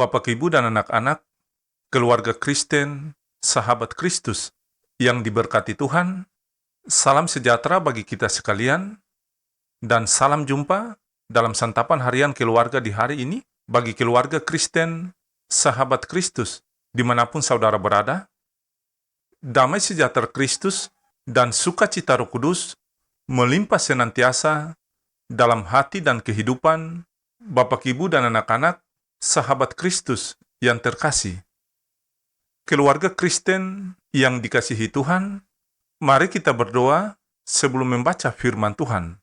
Bapak, Ibu, dan anak-anak, keluarga Kristen, sahabat Kristus yang diberkati Tuhan, salam sejahtera bagi kita sekalian, dan salam jumpa dalam santapan harian keluarga di hari ini bagi keluarga Kristen, sahabat Kristus, dimanapun saudara berada. Damai sejahtera Kristus dan sukacita Roh Kudus melimpah senantiasa dalam hati dan kehidupan Bapak, Ibu, dan anak-anak, sahabat Kristus yang terkasih. Keluarga Kristen yang dikasihi Tuhan, mari kita berdoa sebelum membaca firman Tuhan.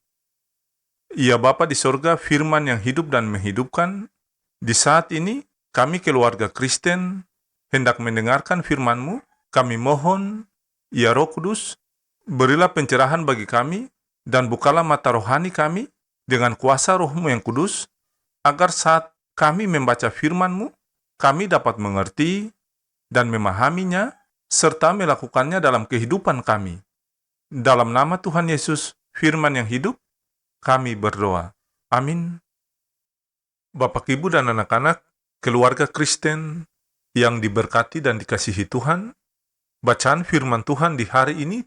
Ya Bapa di sorga, firman yang hidup dan menghidupkan, di saat ini kami keluarga Kristen hendak mendengarkan firman-Mu. Kami mohon, ya Roh Kudus, berilah pencerahan bagi kami dan bukalah mata rohani kami dengan kuasa Roh-Mu yang kudus, agar saat kami membaca firman-Mu, kami dapat mengerti dan memahaminya, serta melakukannya dalam kehidupan kami. Dalam nama Tuhan Yesus, firman yang hidup, kami berdoa. Amin. Bapak, Ibu, dan anak-anak, keluarga Kristen yang diberkati dan dikasihi Tuhan, bacaan firman Tuhan di hari ini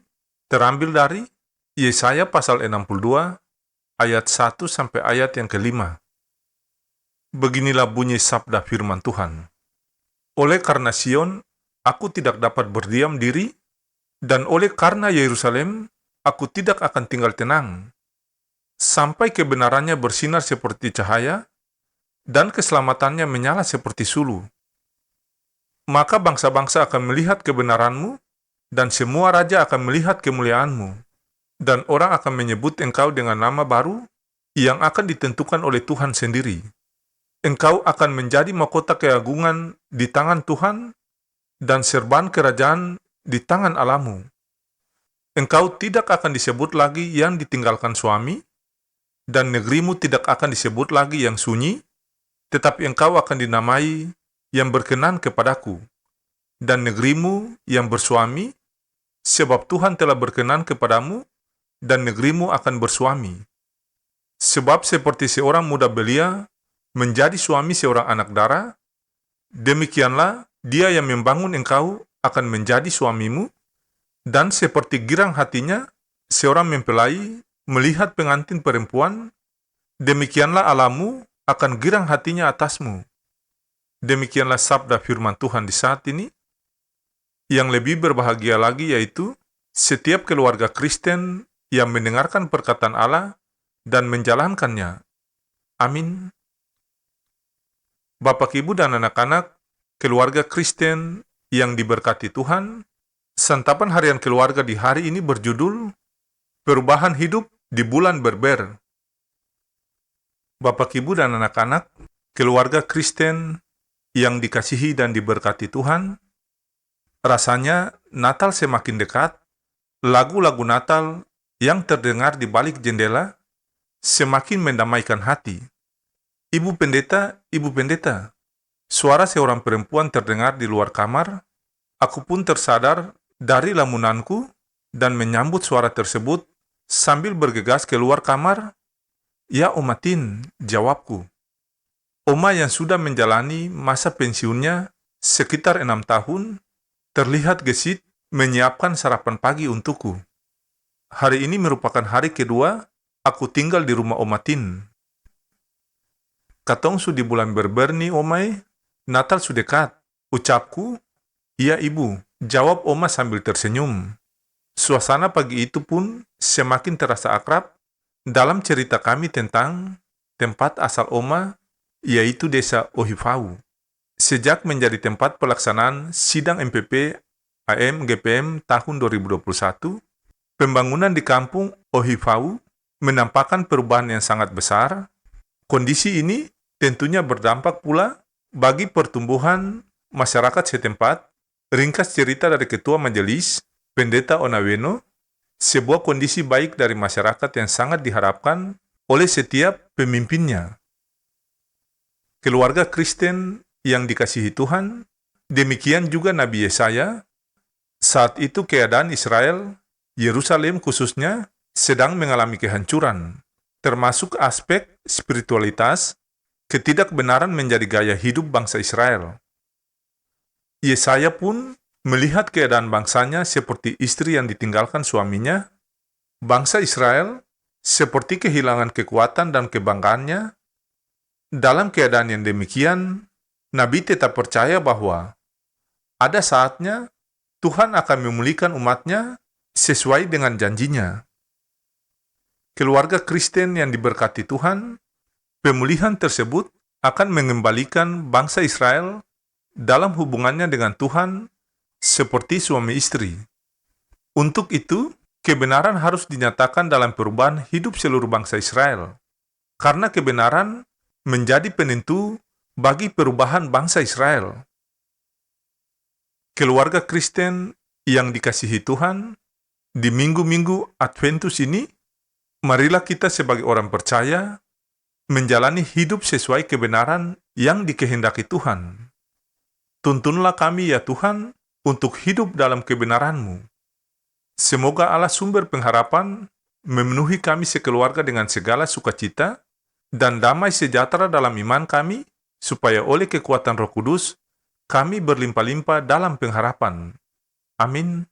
terambil dari Yesaya pasal 62, ayat 1 sampai ayat yang ke-5. Beginilah bunyi sabda firman Tuhan. Oleh karena Sion, aku tidak dapat berdiam diri, dan oleh karena Yerusalem, aku tidak akan tinggal tenang, sampai kebenarannya bersinar seperti cahaya, dan keselamatannya menyala seperti sulu. Maka bangsa-bangsa akan melihat kebenaran-Mu, dan semua raja akan melihat kemuliaan-Mu, dan orang akan menyebut Engkau dengan nama baru yang akan ditentukan oleh Tuhan sendiri. Engkau akan menjadi mahkota keagungan di tangan Tuhan dan serban kerajaan di tangan Allahmu. Engkau tidak akan disebut lagi yang ditinggalkan suami, dan negerimu tidak akan disebut lagi yang sunyi, tetapi engkau akan dinamai yang berkenan kepadaku, dan negerimu yang bersuami, sebab Tuhan telah berkenan kepadamu, dan negerimu akan bersuami. Sebab seperti seorang muda belia menjadi suami seorang anak dara, demikianlah dia yang membangun engkau akan menjadi suamimu, dan seperti girang hatinya seorang mempelai melihat pengantin perempuan, demikianlah Allahmu akan girang hatinya atasmu. Demikianlah sabda firman Tuhan di saat ini. Yang lebih berbahagia lagi yaitu setiap keluarga Kristen yang mendengarkan perkataan Allah dan menjalankannya. Amin. Bapak, Ibu, dan anak-anak, keluarga Kristen yang diberkati Tuhan, santapan harian keluarga di hari ini berjudul Perubahan Hidup di Bulan Berber. Bapak, Ibu, dan anak-anak, keluarga Kristen yang dikasihi dan diberkati Tuhan, rasanya Natal semakin dekat, lagu-lagu Natal yang terdengar di balik jendela semakin mendamaikan hati. Ibu pendeta, suara seorang perempuan terdengar di luar kamar. Aku pun tersadar dari lamunanku dan menyambut suara tersebut sambil bergegas keluar kamar. Ya Oma Tin, jawabku. Oma yang sudah menjalani masa pensiunnya sekitar 6 tahun, terlihat gesit menyiapkan sarapan pagi untukku. Hari ini merupakan hari kedua aku tinggal di rumah Oma Tin. Katong su di bulan Berber nih, Omai. Natal su dekat. Ucapku, iya Ibu, jawab Oma sambil tersenyum. Suasana pagi itu pun semakin terasa akrab dalam cerita kami tentang tempat asal Oma, yaitu desa Ohifau. Sejak menjadi tempat pelaksanaan sidang MPP AM GPM tahun 2021, pembangunan di kampung Ohifau menampakkan perubahan yang sangat besar. Kondisi ini tentunya berdampak pula bagi pertumbuhan masyarakat setempat. Ringkas cerita dari Ketua Majelis, Pendeta Onaweno, sebuah kondisi baik dari masyarakat yang sangat diharapkan oleh setiap pemimpinnya. Keluarga Kristen yang dikasihi Tuhan, demikian juga Nabi Yesaya. Saat itu keadaan Israel, Yerusalem khususnya, sedang mengalami kehancuran, termasuk aspek spiritualitas, ketidakbenaran menjadi gaya hidup bangsa Israel. Yesaya pun melihat keadaan bangsanya seperti istri yang ditinggalkan suaminya, bangsa Israel seperti kehilangan kekuatan dan kebanggaannya. Dalam keadaan yang demikian, Nabi tetap percaya bahwa ada saatnya Tuhan akan memulihkan umatnya sesuai dengan janjinya. Keluarga Kristen yang diberkati Tuhan, pemulihan tersebut akan mengembalikan bangsa Israel dalam hubungannya dengan Tuhan seperti suami istri. Untuk itu, kebenaran harus dinyatakan dalam perubahan hidup seluruh bangsa Israel, karena kebenaran menjadi penentu bagi perubahan bangsa Israel. Keluarga Kristen yang dikasihi Tuhan, di minggu-minggu Adventus ini, marilah kita sebagai orang percaya menjalani hidup sesuai kebenaran yang dikehendaki Tuhan. Tuntunlah kami ya Tuhan untuk hidup dalam kebenaran-Mu. Semoga Allah sumber pengharapan memenuhi kami sekeluarga dengan segala sukacita dan damai sejahtera dalam iman kami, supaya oleh kekuatan Roh Kudus kami berlimpah-limpah dalam pengharapan. Amin.